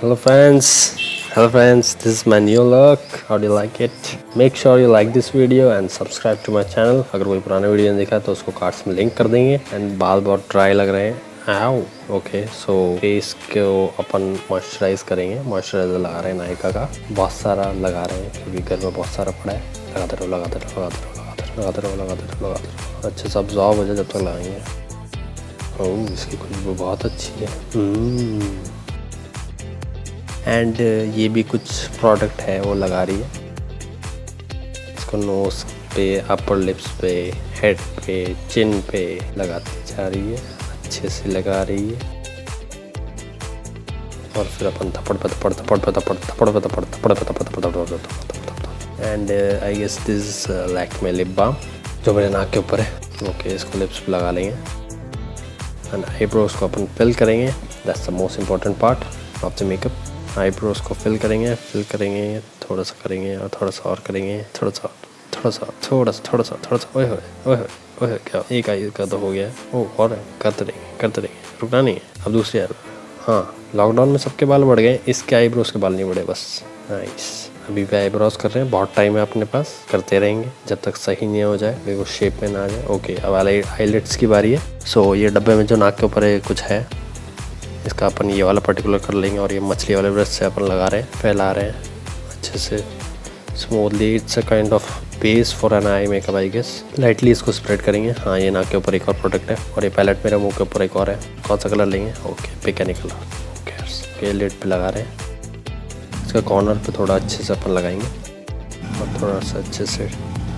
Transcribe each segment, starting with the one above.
Hello friends, this is my new look. How do you like it? Make sure you like this video and subscribe to my channel. अगर कोई पुराना video नहीं देखा तो उसको cards में link कर देंगे. एंड बाल बहुत ड्राई लग रहे हैं. आओ ओके सो फेस को अपन मॉइस्चराइज करेंगे. मॉइस्चराइजर लगा रहे हैं नायका का. बहुत सारा लगा रहे हैं क्योंकि घर में बहुत सारा पड़ा है. लगाते रहो लगाते रहो लगाते रहो लगाते रहो लगाते रहो लगाते रहो. अच्छे से अब्जॉर्ब हो जाए जब तक लगाएंगे. ओह इसकी खुशबू बहुत अच्छी है. एंड ये भी कुछ प्रोडक्ट है वो लगा रही है. इसको नोज पे, अपर लिप्स पे, हेड पे, चिन पे लगाती जा रही है. अच्छे से लगा रही है. और फिर अपन थप्पड़ पे थप्पड़ थप्पड़ पे थप्पड़ थप्पड़ पे थप्पड़ थप्पड़ पे थप्पड़ थप्पड़ थप्पड़ थप्पड़. And I guess this Lakme lip balm जो मेरे नाक के ऊपर है. ओके इसको लिप्स पे लगा लेंगे. एंड आईब्रोज को अपन फिल करेंगे. That's the most important part of the makeup. Eyebrows को फिल करेंगे थोड़ा सा करेंगे और थोड़ा सा और करेंगे. थोड़ा सा ओए क्या एक आई का तो हो गया. ओह और करते रहेंगे रुकना नहीं है. अब दूसरी हाँ लॉकडाउन में सबके बाल बढ़ गए. इसके आईब्रोज के बाल नहीं बढ़े बस. नाइस. अभी भी आईब्रोज कर रहे हैं. बहुत टाइम है अपने पास. करते रहेंगे जब तक सही नहीं हो जाए, बिल्कुल शेप में ना आ जाए. ओके अब आईलिड्स की बारी है. सो ये डब्बे में जो नाक के ऊपर है कुछ है. इसका अपन ये वाला पर्टिकुलर कर लेंगे और ये मछली वाले ब्रश से अपन लगा रहे हैं. फैला रहे हैं अच्छे से smoothly. It's a kind of base for an eye makeup I guess. Lightly इसको स्प्रेड करेंगे. हाँ ये नाक के ऊपर एक और प्रोडक्ट है और ये पैलेट मेरे मुंह के ऊपर एक और है. कौन सा कलर लेंगे? Okay pick any colour. Okay lid पे लगा रहे हैं. इसका कॉर्नर पे थोड़ा अच्छे से अपन लगाएंगे और थोड़ा सा अच्छे से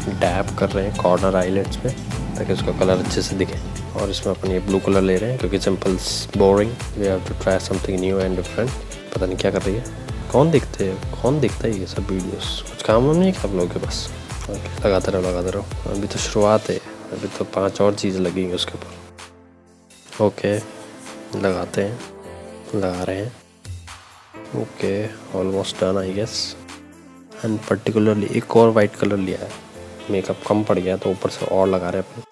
डैप कर रहे हैं कॉर्नर आईलिड्स पे ताकि उसका कलर अच्छे से दिखे. और इसमें अपन ये ब्लू कलर ले रहे हैं क्योंकि simple's boring. We have to try something new and different. पता नहीं क्या कर रही है. कौन दिखता है ये सब वीडियोस. कुछ काम नहीं है क्या आप लोगों के पास? ओके लगाते रहो. अभी तो शुरुआत है. अभी तो 5 और चीज़ लगेंगी उसके ऊपर. ओके लगाते हैं. लगा रहे हैं. Okay almost done I guess. And particularly एक और वाइट कलर लिया है. मेकअप कम पड़ गया तो ऊपर से और लगा रहे हैं अपन.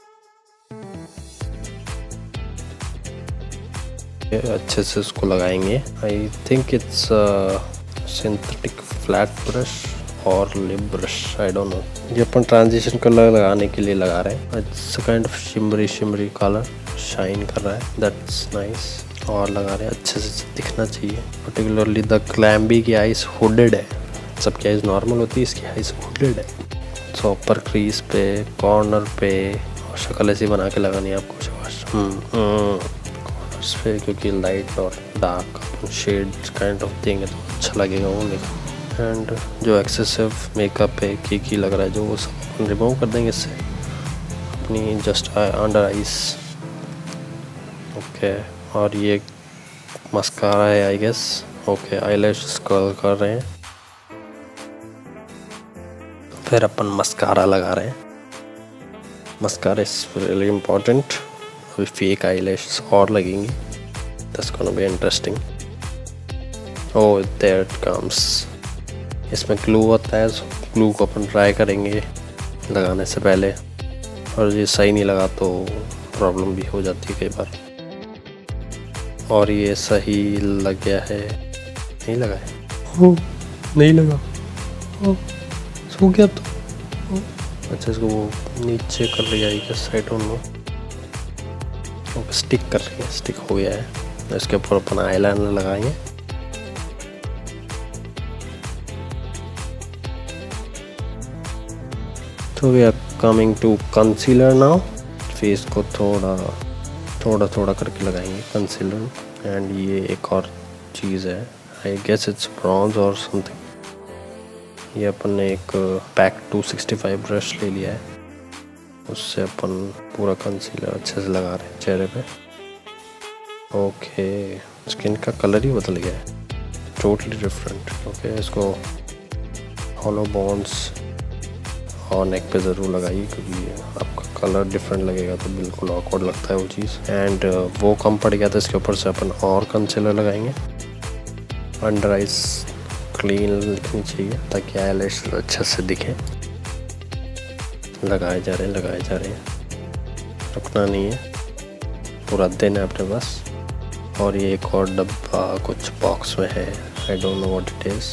अच्छे से उसको लगाएंगे. I think it's synthetic flat brush और lip brush. I don't know. ये अपन ट्रांजिशन कलर लगाने के लिए लगा रहे हैं. It's kind of shimmery colour. Shine कर रहा है. That's nice. और लगा रहे हैं. अच्छे से दिखना चाहिए. पर्टिकुलरली द क्लैम्बी की आइज हुडेड है. सबकी आइज नॉर्मल होती है, इसकी आइज हुडेड है. सो ऊपर क्रीज पे, कॉर्नर पे और शक्ल ऐसी बना के लगानी है आपको. कॉर्नर्स पे क्योंकि लाइट और डार्क शेड काइंड ऑफ देंगे तो अच्छा लगेगा वो मेकअप. एंड जो एक्सेसिव मेकअप है की लग रहा है जो वो सब रिमूव कर देंगे इससे अपनी जस्ट अंडर आइज. ओके और ये मस्कारा है I guess. Okay eyelashes curl कर रहे हैं. फिर अपन मस्कारा लगा रहे हैं. Mascara is really important. अभी फेक आईलैशेस और लगेंगी. That's gonna be interesting. Oh there it comes. इसमें ग्लू होता है. ग्लू को अपन ट्राई करेंगे लगाने से पहले. और ये सही नहीं लगा तो प्रॉब्लम भी हो जाती है कई बार. और ये सही लग गया है. नहीं लगा है. नहीं लगा. सो गया तो. अच्छा इसको वो नीचे कर लिया है क्या? आई डोंट नो. ओके स्टिक कर रही है. स्टिक हो गया है. इसके ऊपर अपन आईलाइनर लगाएंगे. तो we are coming to concealer now. Face को थोड़ा करके लगाएंगे कंसीलर. एंड ये एक और चीज़ है. आई गेस इट्स ब्रॉन्ज और समथिंग. ये अपन ने एक पैक 265 ब्रश ले लिया है. उससे अपन पूरा कंसीलर अच्छे से लगा रहे हैं चेहरे पे. ओके स्किन का कलर ही बदल गया है. Totally different. ओके इसको हॉलो बोन्स और नेक पे ज़रूर लगाइए क्योंकि आपका कलर डिफरेंट लगेगा तो बिल्कुल ऑकवर्ड लगता है वो चीज़. एंड वो कम पड़ गया था. इसके ऊपर से अपन और कंसीलर लगाएंगे. अंडर आइज क्लीन दिखनी चाहिए ताकि आईलैश अच्छे से दिखे. लगाए जा रहे हैं. रुकना नहीं है. पूरा दिन है अपने पास. और ये एक और डब्बा कुछ बॉक्स में है, आई don't know what it is.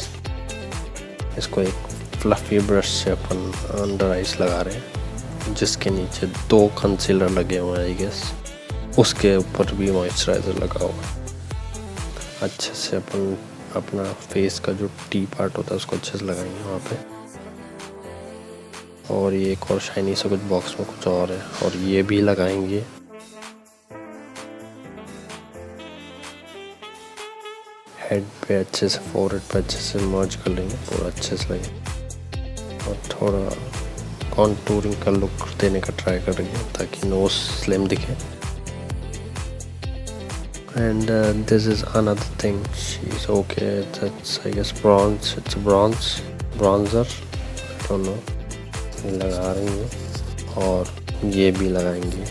इसको एक फ्लफी ब्रश से अपन अंडर आइज लगा रहे हैं, जिसके नीचे 2 कंसीलर लगे हुए हैं आई गेस। उसके ऊपर भी मॉइस्चराइज़र लगा हुआ है। अच्छे से अपन अपना फेस का जो टी पार्ट होता है उसको अच्छे से लगाएंगे वहाँ पे। और ये एक और शाइनी सा कुछ बॉक्स में कुछ और है, और ये भी लगाएंगे। हेड पे अच्छे से, फोरहेड पे अच्छे से मर्ज कर लेंगे, पूरा अच्छे से लगे। और थोड़ा कॉन्टूरिंग का लुक देने का ट्राई करेंगे ताकि नोज स्लिम दिखे। And this is another thing. She's okay. That's I guess bronze. It's a bronzer. I don't know. लगा रही हूँ और ये भी लगाएंगे।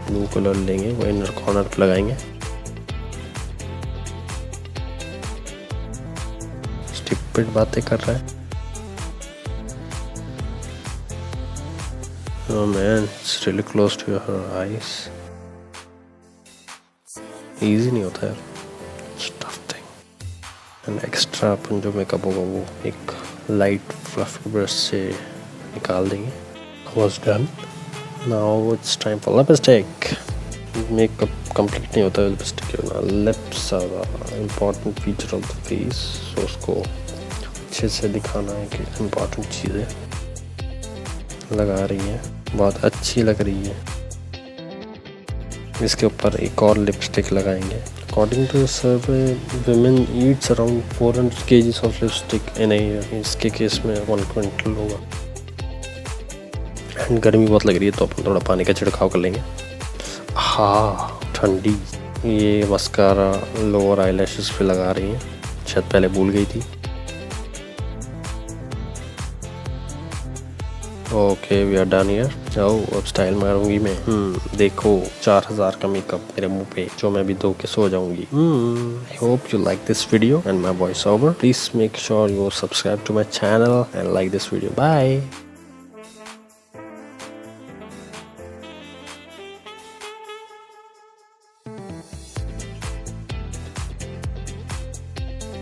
ब्लू कलर लेंगे, वो इनर कॉर्नर पे लगाएंगे। स्टिपिड बातें कर रहा है। Oh man, it's really close to your eyes. Easy नहीं होता है, it's tough thing. And extra अपन जो मेकअप होगा वो एक लाइट फ्लफी ब्रश से निकाल देंगे। Was done. Now it's time for lipstick. Makeup complete नहीं होता है lipstick के बिना। Lips are the important feature of the face, so उसको अच्छे से दिखाना है कि important चीज़ है। लगा रही है, बहुत अच्छी लग रही है। इसके ऊपर एक और लिपस्टिक लगाएंगे। According to survey women eats around 400 kgs of lipstick in a year. इसके केस में 1 क्विंटल होगा। एंड गर्मी बहुत लग रही है तो अपन थोड़ा पानी का छिड़काव कर लेंगे। हाँ ठंडी। ये मस्कारा लोअर आईलैशेस पे लगा रही है, शायद पहले भूल गई थी। Okay we are done here. जाओ अब स्टाइल मारूंगी मैं। देखो 4000 का मेकअप मेरे मुंह पे, जो मैं भी धो के सो जाऊंगी। I hope you like this video and my voice over. Please make sure you subscribe to my channel and like this video. Bye.